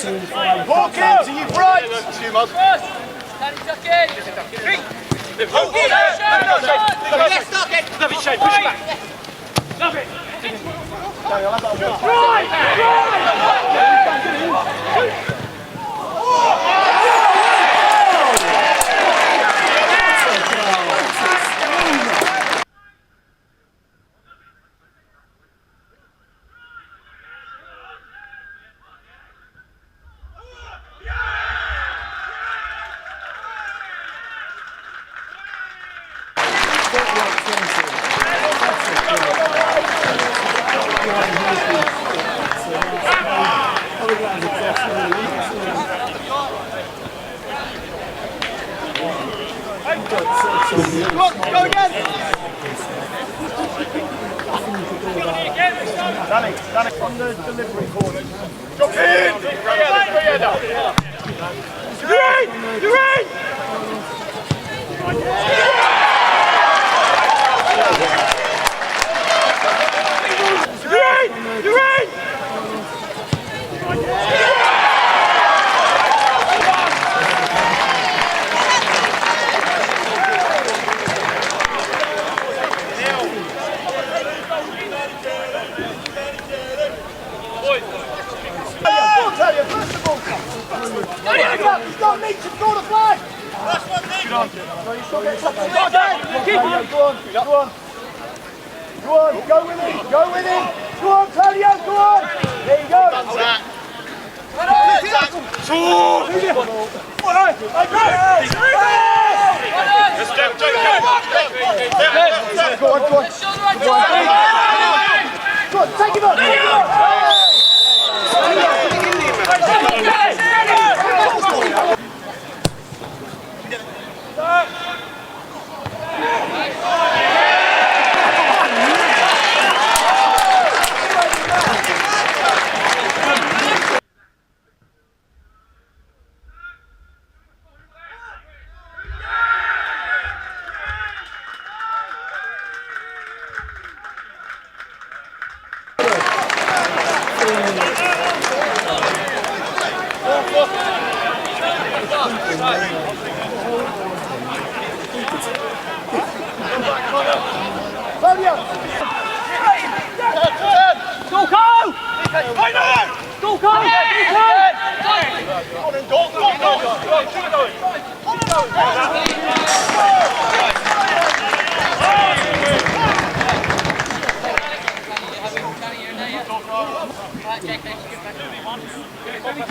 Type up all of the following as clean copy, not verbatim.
Walk out to you right! Love it, Shane, push it back. Love it. Go again! Danny, on the delivery corner. Drop in! You're in! He's got me to score the flag! Good on. Go on, go with him! Go on, Talia, go on! There you go! Go on, take him up!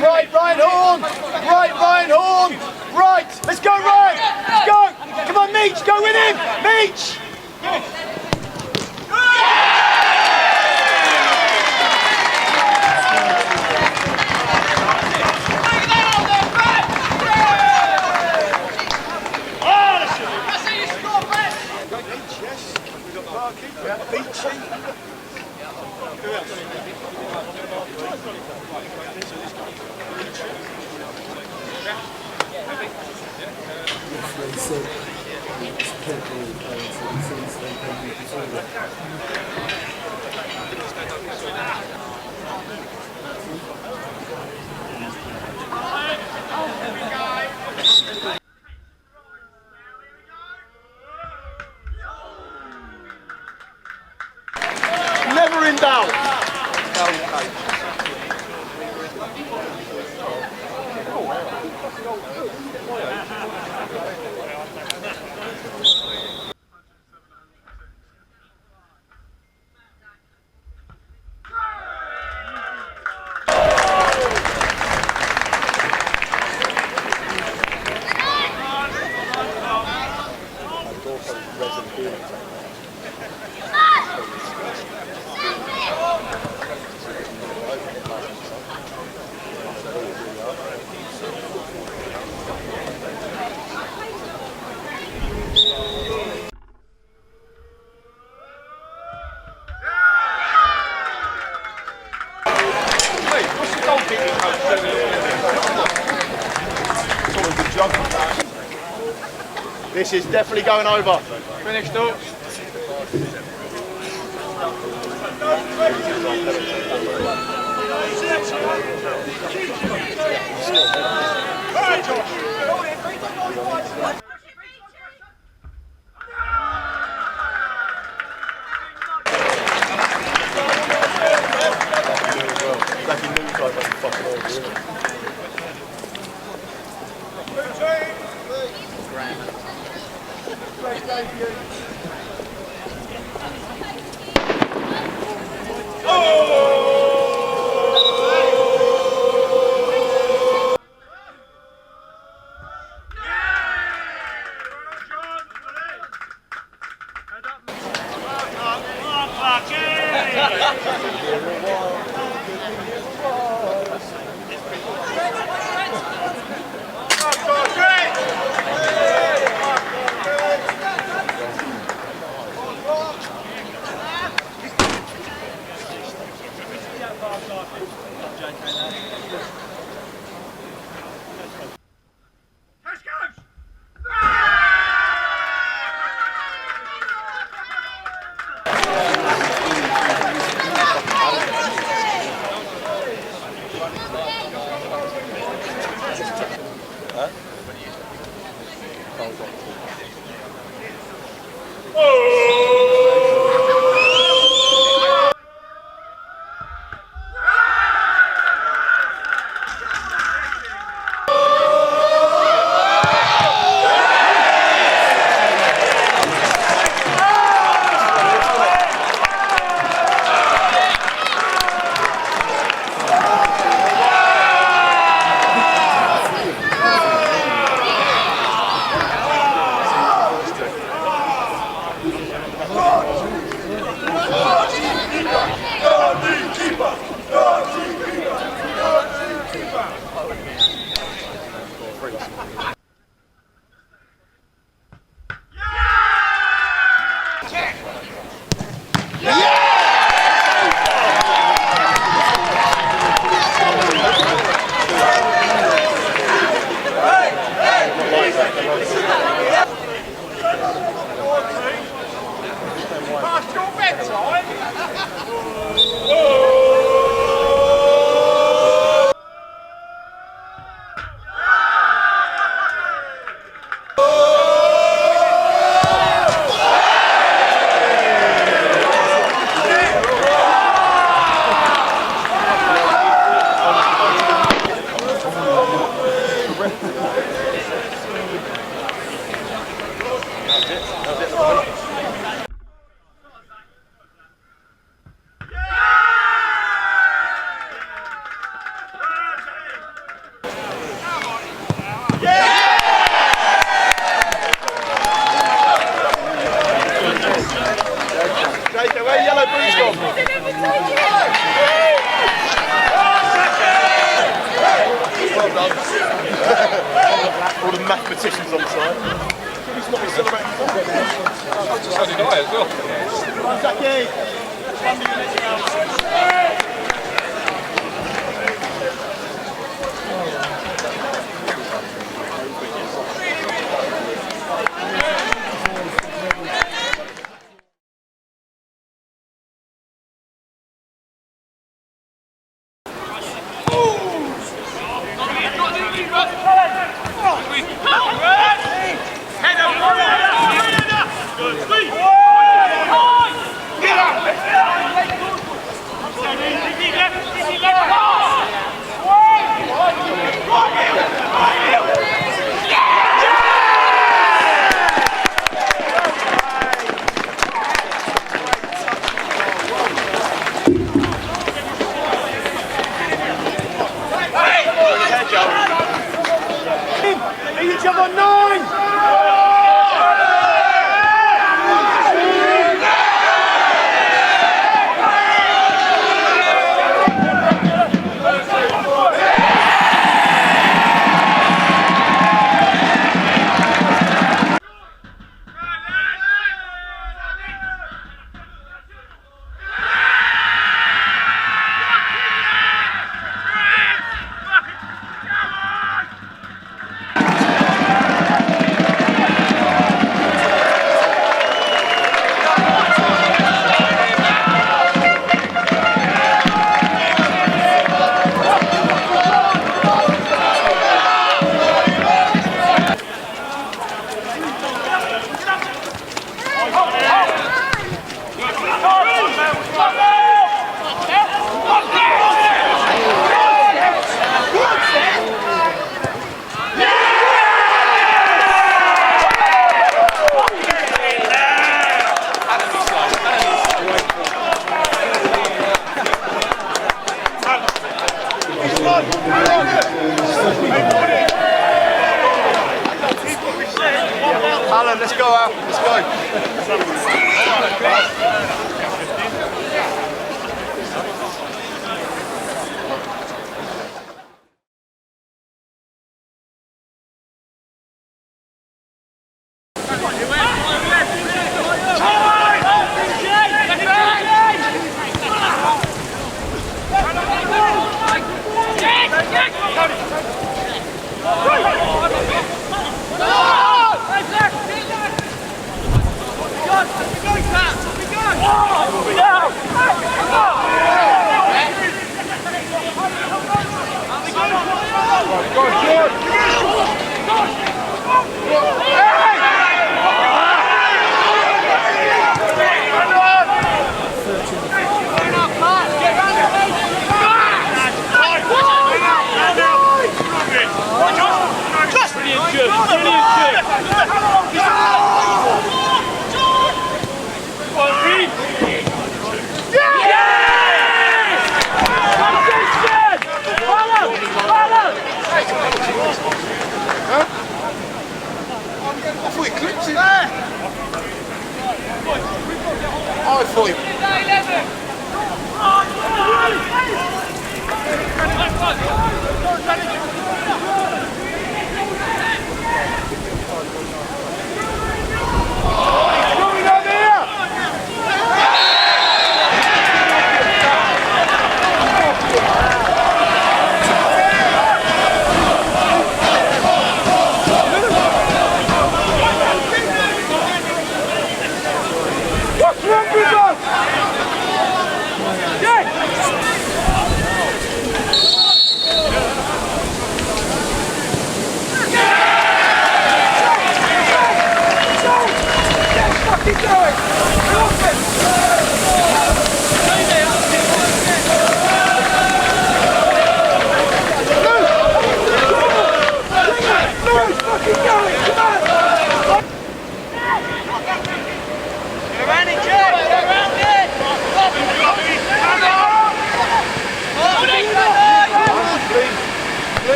Right, Ryan Horn! Right, Ryan Horn! Right! Let's go, Ryan! Let's go! Come on, Meach! Go with him! Meach! Never in doubt. This is definitely going over. Finished up. All the mathematicians on side. He's not been celebrating. So did I as well. Jackie! Each of on 9! on, let's go out. Let's go.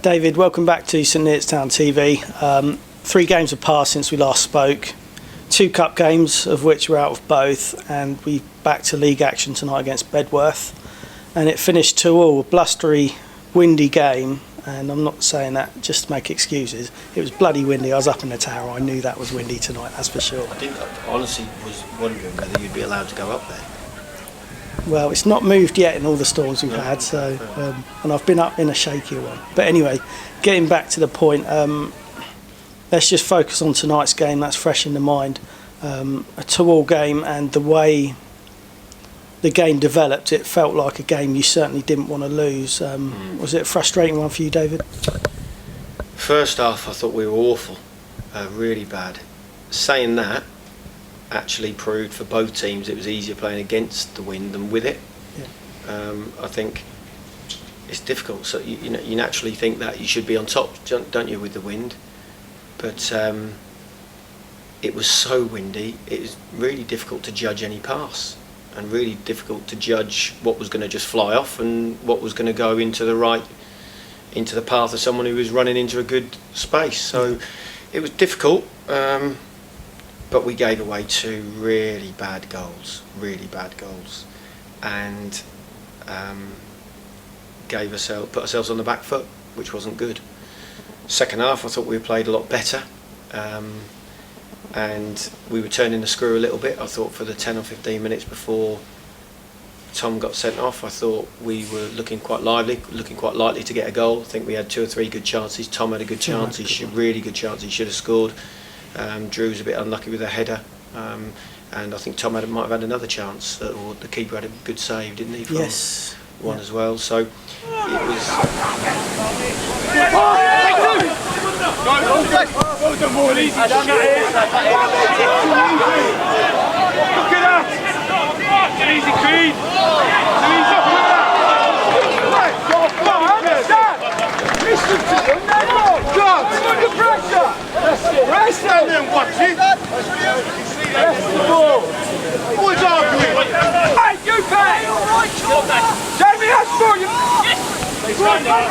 David, welcome back to SNTTV. 3 games have passed since we last spoke. 2 cup games, of which we're out of both, and we're back to league action tonight against Bedworth. And it finished 2-2, a blustery, windy game. And I'm not saying that just to make excuses. It was bloody windy. I was up in the tower. I knew that was windy tonight, that's for sure. I honestly was wondering whether you'd be allowed to go up there. Well, it's not moved yet in all the storms we've had, so and I've been up in a shakier one. But anyway, getting back to the point, let's just focus on tonight's game. That's fresh in the mind. A 2-2 game, and the way the game developed, it felt like a game you certainly didn't want to lose. Was it a frustrating one for you, David? First half, I thought we were awful, really bad. saying that actually proved for both teams it was easier playing against the wind than with it. I think it's difficult. So you naturally think that you should be on top, don't you, with the wind? But it was so windy. It was really difficult to judge any pass, and really difficult to judge what was going to just fly off and what was going to go into the path of someone who was running into a good space. So it was difficult. But we gave away 2 really bad goals, and put ourselves on the back foot, which wasn't good. Second half, I thought we played a lot better, and we were turning the screw a little bit. I thought for the 10 or 15 minutes before Tom got sent off, I thought we were looking quite lively, looking quite likely to get a goal. I think we had 2 or 3 good chances. Tom had a good chance, really good chance. He should have scored. Drew was a bit unlucky with a header, and I think Tom might have had another chance, or the keeper had a good save, didn't he? From one as well. So it was. Easy, Creed. Listen to them, they're not. God, under pressure. Rest them then, watch it. Rest the ball. What's arguing? Hey, you pay. Jamie, that's for you. Yes. Run it on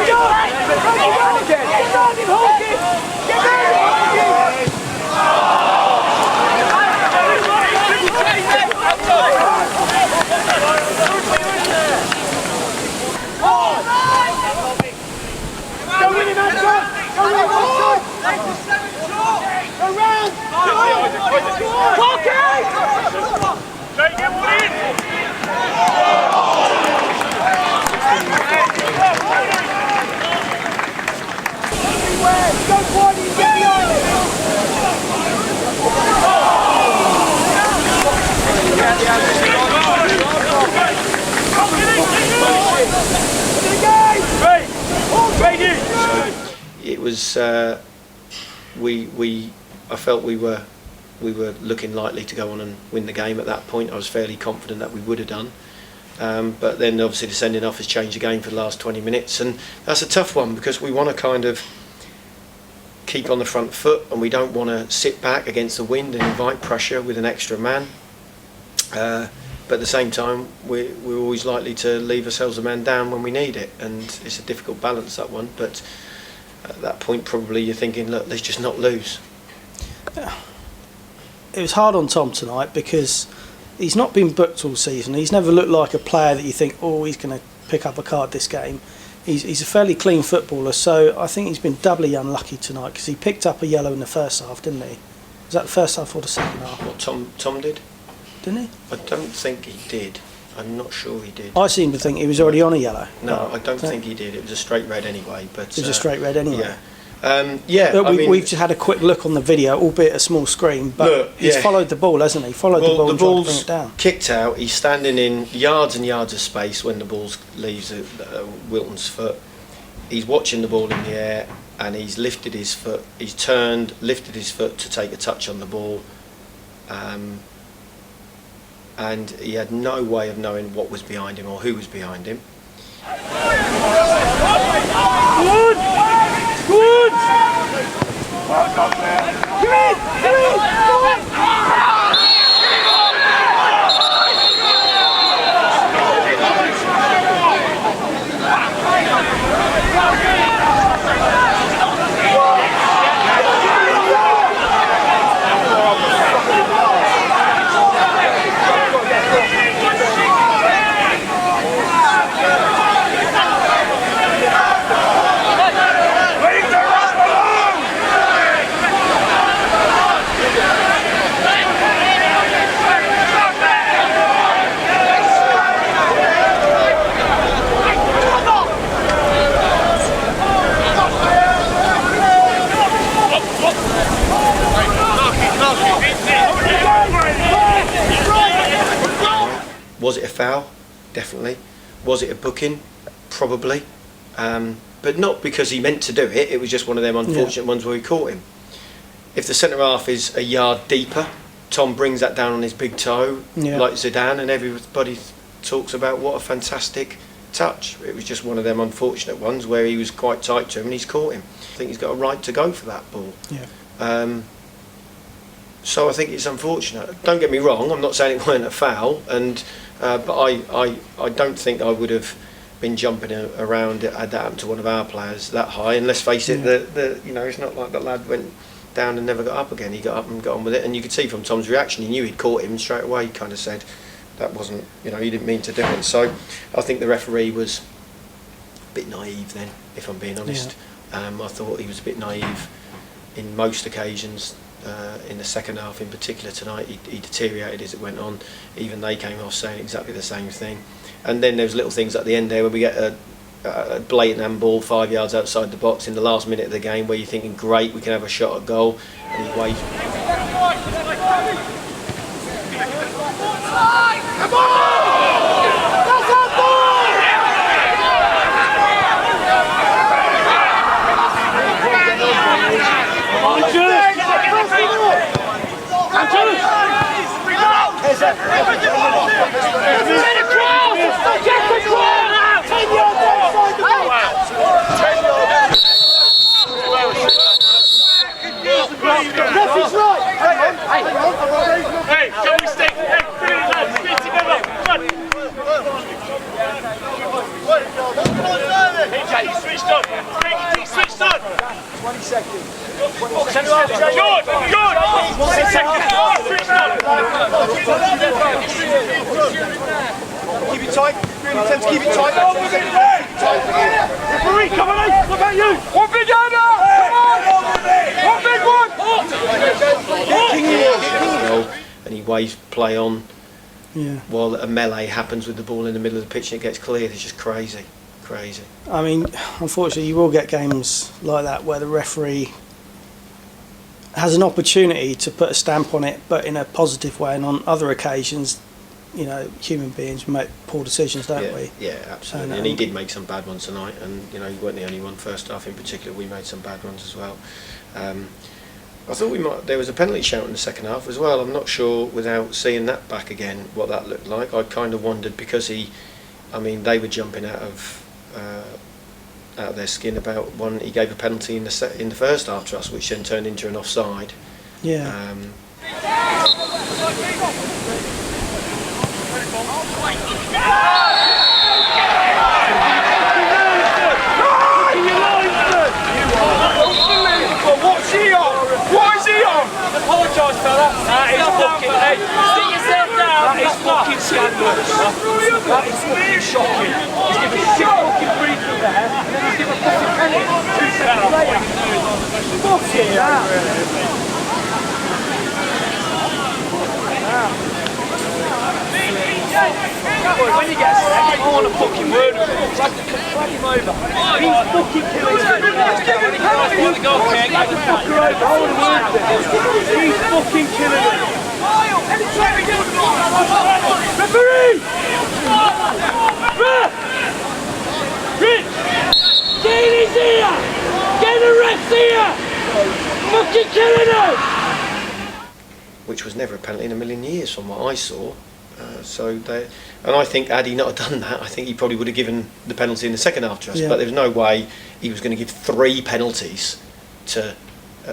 again. Get on him, Hawkins. Get on him, Go with him, Anton! Go with him, Anton! Go round! Take it, win! Everywhere! Go wide and get behind It was. I felt we were looking likely to go on and win the game at that point. I was fairly confident that we would have done. But then obviously the sending off has changed the game for the last 20 minutes, and that's a tough one because we want to kind of keep on the front foot, and we don't want to sit back against the wind and invite pressure with an extra man. But at the same time, we're always likely to leave ourselves a man down when we need it, and it's a difficult balance, that one. But at that point, probably you're thinking, look, let's just not lose. It was hard on Tom tonight because he's not been booked all season. He's never looked like a player that you think, oh, he's going to pick up a card this game. He's a fairly clean footballer, so I think he's been doubly unlucky tonight because he picked up a yellow in the first half, didn't he? Was that the first half or the second half? What Tom did? Didn't he? I don't think he did. I'm not sure he did. I seem to think he was already on a yellow. No, I don't think he did. It was a straight red anyway. But it was a straight red anyway. Yeah. We've just had a quick look on the video, albeit a small screen, but he's followed the ball, hasn't he? Followed the ball and tried to bring it down. Kicked out. He's standing in yards and yards of space when the ball leaves Wilton's foot. He's watching the ball in the air, and he's lifted his foot. He's turned, lifted his foot to take a touch on the ball, and he had no way of knowing what was behind him or who was behind him. Good! Well done, man. Come in! Was it a foul? Definitely. Was it a booking? Probably. But not because he meant to do it. It was just one of them unfortunate ones where we caught him. if the centre half is a yard deeper, Tom brings that down on his big toe, like Zidane, and everybody talks about what a fantastic touch. It was just one of them unfortunate ones where he was quite tight to him and he's caught him. I think he's got a right to go for that ball. So I think it's unfortunate. Don't get me wrong, I'm not saying it weren't a foul, and but I don't think I would have been jumping around had that happened to one of our players that high. And let's face it, it's not like the lad went down and never got up again. He got up and got on with it, and you could see from Tom's reaction, he knew he'd caught him straight away. He kind of said that wasn't, he didn't mean to do it. So I think the referee was a bit naive then, if I'm being honest. I thought he was a bit naive in most occasions. In the second half in particular tonight, he deteriorated as it went on. Even they came off saying exactly the same thing. And then there was little things at the end there where we get a blatant handball 5 yards outside the box in the last minute of the game where you're thinking, great, we can have a shot at goal, and he waves. Come on! That's our ball! Hey, can we stay? Hey, brilliant lads, stay together. Come on. Hey, switched on. He switched on. 20 seconds. Good. 1 second. Switched on. Keep it tight. Really intense. Keep it tight. Referee, come on in. What about you? One big Anna. Come on. One big one. And he waves play on while a melee happens with the ball in the middle of the pitch and it gets cleared. It's just crazy. I mean, unfortunately, you will get games like that where the referee has an opportunity to put a stamp on it, but in a positive way. And on other occasions, human beings make poor decisions, don't we? Yeah, absolutely. And he did make some bad ones tonight, and he wasn't the only one. First half in particular, we made some bad ones as well. I thought there was a penalty shout in the second half as well. I'm not sure, without seeing that back again, what that looked like. I kind of wondered because they were jumping out of their skin about one. He gave a penalty in the first half to us, which then turned into an offside. What's he on? What is he on? Apologise, fella. That is fucking. Hey, sit yourself down. That is fucking scandalous. That is fucking shocking. He's given a shit fucking briefing there, and then he's given a fucking penny 2 seconds later. Fucking hell. When he gets there, I want a fucking word with him. Flag him over. He's fucking killing him. He's the fucker over. I want a word with him. He's fucking killing him. Referee! Rich! Get in his ear! Get the ref's ear! Fucking killing him! Which was never a penalty in a million years from what I saw. And I think had he not done that, I think he probably would have given the penalty in the second half to us. But there's no way he was going to give 3 penalties to,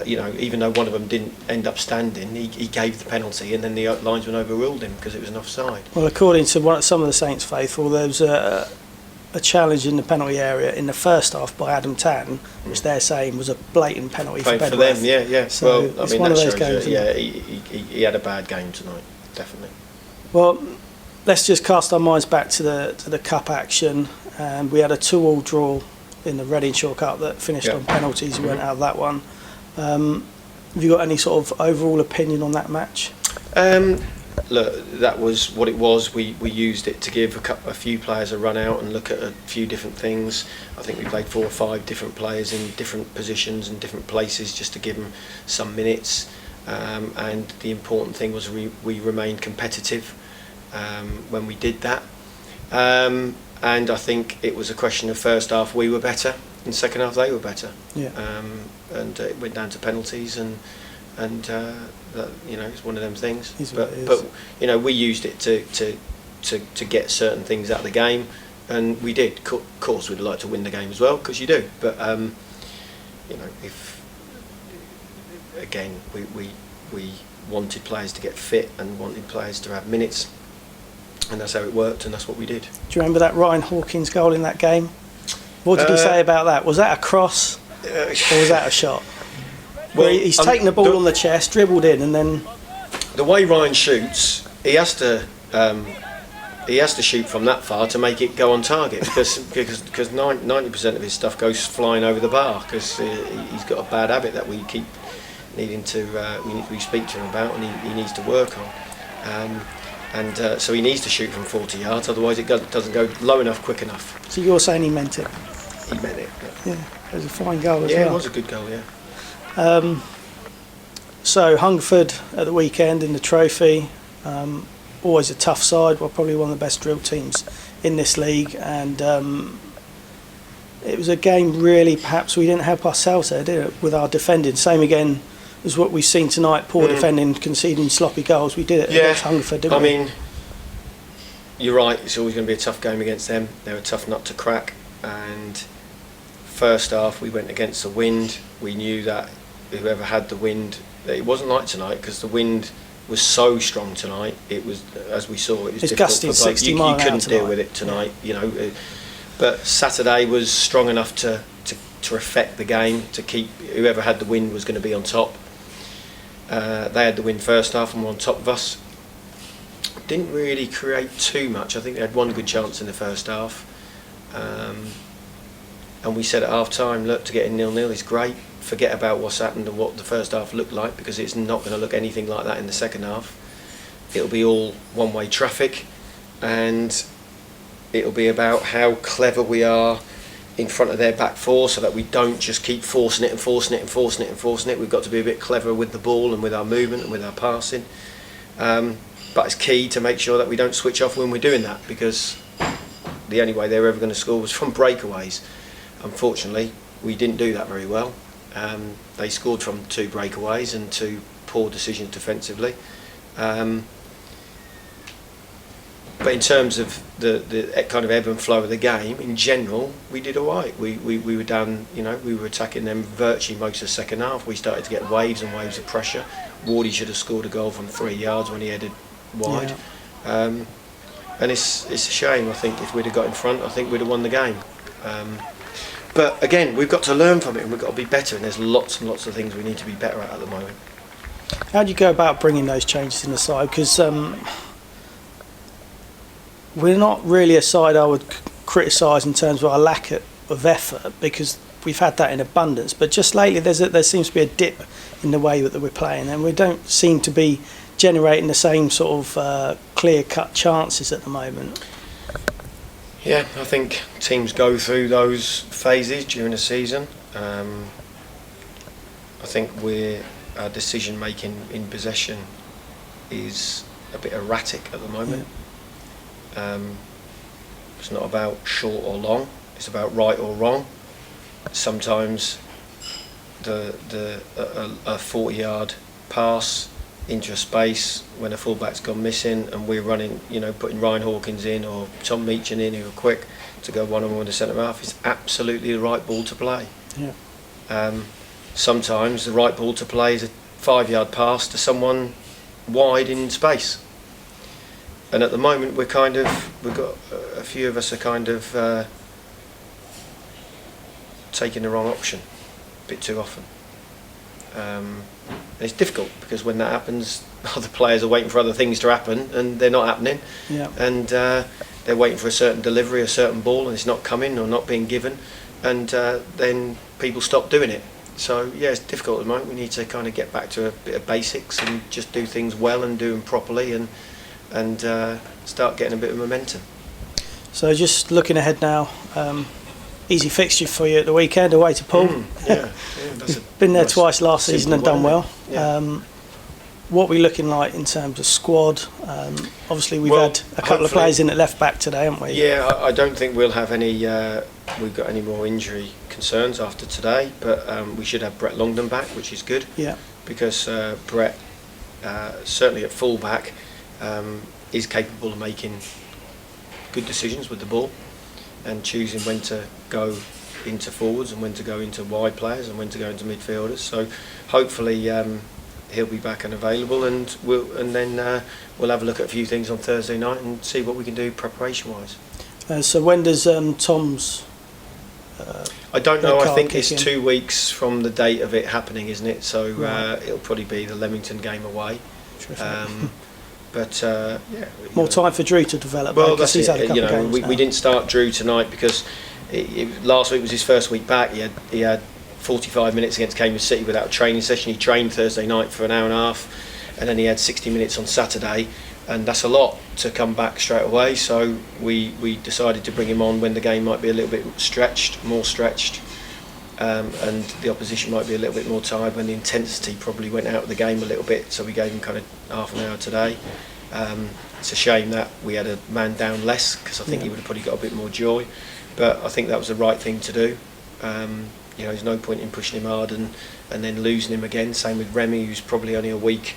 even though one of them didn't end up standing, he gave the penalty and then the linesman overruled him because it was an offside. Well, according to some of the Saints faithful, there was a challenge in the penalty area in the first half by Adam Tan, which they're saying was a blatant penalty for Bedworth. For them, yeah. So it's one of those games. He had a bad game tonight, definitely. Well, let's just cast our minds back to the cup action, and we had a 2-2 draw in the Readingshire Cup that finished on penalties. We went out of that one. Have you got any sort of overall opinion on that match? Look, that was what it was. We used it to give a few players a run out and look at a few different things. I think we played 4 or 5 different players in different positions and different places just to give them some minutes. And the important thing was we remained competitive when we did that. And I think it was a question of first half we were better, and second half they were better. And it went down to penalties, and and that, you know, it's one of them things. But you know, we used it to get certain things out of the game, and we did. Of course, we'd like to win the game as well, because you do. But you know, if again we wanted players to get fit and wanted players to have minutes, and that's how it worked, and that's what we did. Do you remember that Ryan Hawkins goal in that game? What did he say about that? Was that a cross or was that a shot? Well, he's taken the ball on the chest, dribbled in, and then the way Ryan shoots, he has to shoot from that far to make it go on target, because 90% of his stuff goes flying over the bar, because he's got a bad habit that we keep needing to we speak to him about, and he needs to work on. So he needs to shoot from 40 yards, otherwise it doesn't go low enough, quick enough. So you're saying he meant it? He meant it. Yeah, it was a fine goal as well. Yeah, it was a good goal. Yeah. So Hungerford at the weekend in the trophy, always a tough side. Well, probably one of the best drill teams in this league, and it was a game really. Perhaps we didn't help ourselves there, did it? With our defending, same again as what we've seen tonight. Poor defending, conceding sloppy goals. We did it against Hungerford, didn't we? I mean, you're right. It's always going to be a tough game against them. They're a tough nut to crack, and first half we went against the wind. We knew that whoever had the wind, it wasn't like tonight, because the wind was so strong tonight. It was, as we saw, it was difficult gusting 60 mile an hour. You couldn't deal with it tonight, you know. But Saturday was strong enough to affect the game, to keep whoever had the wind was going to be on top. They had the wind first half and were on top of us. Didn't really create too much. I think they had one good chance in the first half. And we said at half time, look, to get in 0-0 is great. Forget about what's happened and what the first half looked like, because it's not going to look anything like that in the second half. It'll be all one-way traffic, and it'll be about how clever we are in front of their back four, so that we don't just keep forcing it and forcing it and forcing it and forcing it. We've got to be a bit clever with the ball and with our movement and with our passing. But it's key to make sure that we don't switch off when we're doing that, because the only way they were ever going to score was from breakaways. Unfortunately, we didn't do that very well. They scored from 2 breakaways and 2 poor decisions defensively. But in terms of the kind of ebb and flow of the game, in general, we did all right. We were down, you know, we were attacking them virtually most of the second half. We started to get waves and waves of pressure. Wardy should have scored a goal from 3 yards when he headed wide. Yeah. And it's a shame. I think if we'd have got in front, I think we'd have won the game. But again, we've got to learn from it, and we've got to be better, and there's lots and lots of things we need to be better at the moment. How do you go about bringing those changes in the side? Because we're not really a side I would criticise in terms of our lack of effort, because we've had that in abundance. But just lately, there seems to be a dip in the way that we're playing, and we don't seem to be generating the same sort of clear-cut chances at the moment. Yeah, I think teams go through those phases during the season. I think our decision making in possession is a bit erratic at the moment. Yeah. It's not about short or long, it's about right or wrong. Sometimes a 40-yard pass into a space when a fullback's gone missing and we're running, you know, putting Ryan Hawkins in or Tom Meachin in, who are quick to go one-on-one with the centre half, is absolutely the right ball to play. Yeah. Sometimes the right ball to play is a 5-yard pass to someone wide in space. And at the moment we've got a few of us are kind of taking the wrong option a bit too often. And it's difficult, because when that happens, other players are waiting for other things to happen and they're not happening. Yeah. And they're waiting for a certain delivery, a certain ball, and it's not coming or not being given, and then people stop doing it. So yeah, it's difficult at the moment. We need to kind of get back to a bit of basics and just do things well and do them properly, and start getting a bit of momentum. So just looking ahead now, easy fixture for you at the weekend, away to Poole. Been there twice last season and done well. Yeah. What are we looking like in terms of squad? Obviously we've had a couple of players in at left back today, haven't we? Yeah, I don't think we'll have any we've got any more injury concerns after today, but we should have Brett Longdon back, which is good. Yeah. because Brett, certainly at fullback, is capable of making good decisions with the ball and choosing when to go into forwards and when to go into wide players and when to go into midfielders. So hopefully he'll be back and available, and then we'll have a look at a few things on Thursday night and see what we can do preparation wise. So when does Tom's I don't know. I think kick it's in? 2 weeks from the date of it happening, isn't it? So Right. it'll probably be the Leamington game away. But more time for Drew to develop. Well, because that's he's had a it. couple You know, of games we didn't start Drew tonight because last week was his first week back. He had 45 minutes against Cambridge City without a training session. He trained Thursday night for an hour and a half, and then he had 60 minutes on Saturday, and that's a lot to come back straight away. So we decided to bring him on when the game might be a little bit more stretched, and the opposition might be a little bit more tired, when the intensity probably went out of the game a little bit. So we gave him kind of half an hour today. It's a shame that we had a man down less, because I think he would have probably got a bit more joy, but I think that was the right thing to do. You know, there's no point in pushing him hard and then losing him again. Same with Remy, who's probably only a week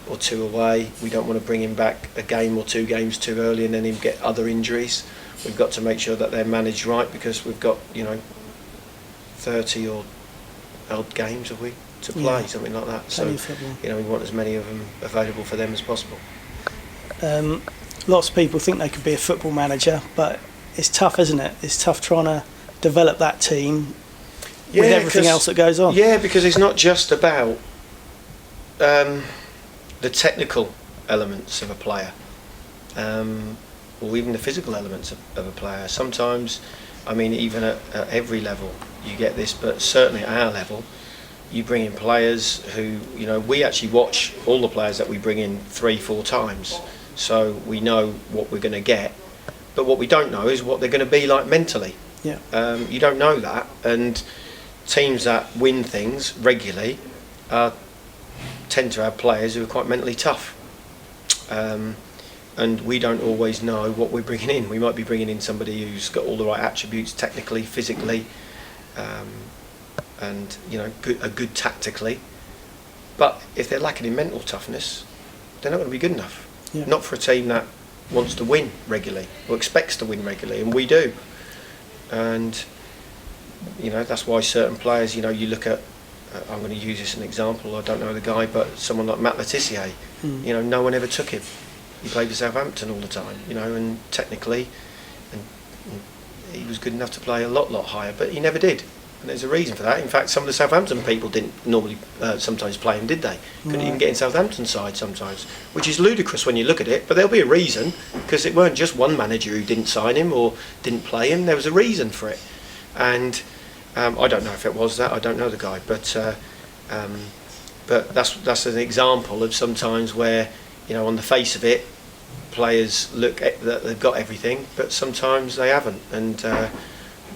or two away. We don't want to bring him back a game or 2 games too early and then him get other injuries. We've got to make sure that they're managed right, because we've got, 30 or odd games have we to play, something like that. So we want as many of them available for them as possible. Lots of people think they could be a football manager, but it's tough, isn't it? It's tough trying to develop that team with everything else that goes on. Yeah, because it's not just about the technical elements of a player, or even the physical elements of a player. Sometimes, I mean, even at every level you get this, but certainly at our level, you bring in players who, we actually watch all the players that we bring in 3-4 times, so we know what we're going to get, but what we don't know is what they're going to be like mentally. You don't know that, and teams that win things regularly tend to have players who are quite mentally tough, and we don't always know what we're bringing in. We might be bringing in somebody who's got all the right attributes technically, physically, and good tactically, but if they're lacking in mental toughness, they're not going to be good enough. Not for a team that wants to win regularly or expects to win regularly, and we do. And that's why certain players, you look at, I'm going to use this as an example, I don't know the guy, but someone like Matt Letitia, no one ever took him. He played for Southampton all the time, and technically, and he was good enough to play a lot higher, but he never did. And there's a reason for that. In fact, some of the Southampton people didn't normally sometimes play him, did they? Couldn't even get in Southampton's side sometimes, which is ludicrous when you look at it, but there'll be a reason, because it weren't just one manager who didn't sign him or didn't play him. There was a reason for it. And I don't know if it was that, I don't know the guy, but that's an example of sometimes where, on the face of it, players look at that they've got everything, but sometimes they haven't, and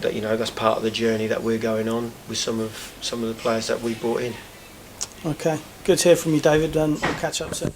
that's part of the journey that we're going on with some of the players that we brought in. Okay, good to hear from you, David, and we'll catch up soon.